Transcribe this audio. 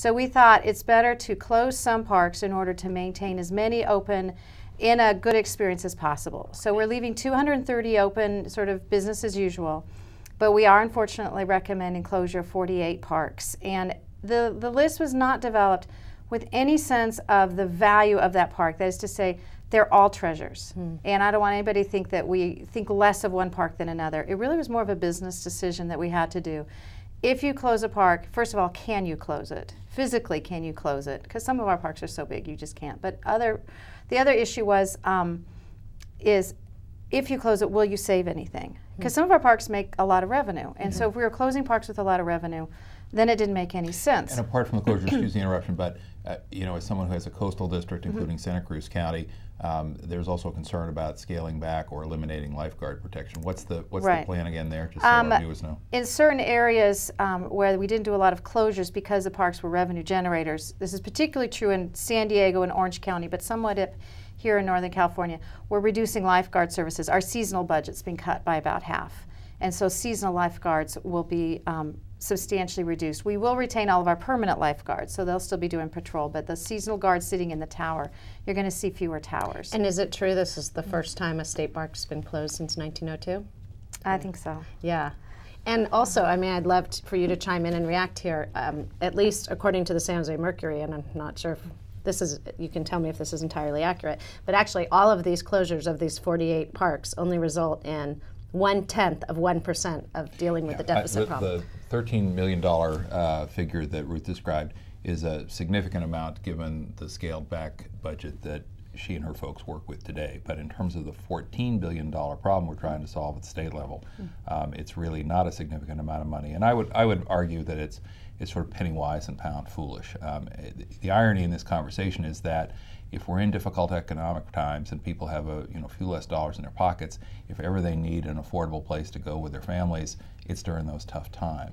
So we thought it's better to close some parks in order to maintain as many open in a good experience as possible. So we're leaving 230 open, sort of business as usual, but we are unfortunately recommending closure of 48 parks. And the list was not developed with any sense of the value of that park. That is to say, they're all treasures. And I don't want anybody to think that we think less of one park than another. It really was more of a business decision that we had to do. If you close a park, first of all, can you close it? Physically, can you close it? Because some of our parks are so big, you just can't. But the other issue was, is if you close it, will you save anything? Because some of our parks make a lot of revenue. And so if we were closing parks with a lot of revenue, then it didn't make any sense. And apart from the closure, excuse the interruption, but you know, as someone who has a coastal district, including Santa Cruz County, there's also concern about scaling back or eliminating lifeguard protection. What's the plan again there, just so our viewers know? In certain areas where we didn't do a lot of closures because the parks were revenue generators, this is particularly true in San Diego and Orange County, but somewhat here in Northern California, we're reducing lifeguard services. Our seasonal budget's been cut by about half. And so seasonal lifeguards will be substantially reduced. We will retain all of our permanent lifeguards, so they'll still be doing patrol, but the seasonal guards sitting in the tower, you're going to see fewer towers. And is it true this is the first time a state park's been closed since 1902? I think so. Yeah. And also, I mean, I'd love for you to chime in and react here, at least according to the San Jose Mercury, and I'm not sure if this is, you can tell me if this is entirely accurate, but actually all of these closures of these 48 parks only result in 1/10% of dealing with the deficit problem. The $13 million figure that Ruth described is a significant amount given the scaled back budget that she and her folks work with today. But in terms of the $14 billion problem we're trying to solve at the state level, it's really not a significant amount of money. And I would argue that it's sort of penny wise and pound foolish. The irony in this conversation is that if we're in difficult economic times and people have a few less dollars in their pockets, if ever they need an affordable place to go with their families, it's during those tough times.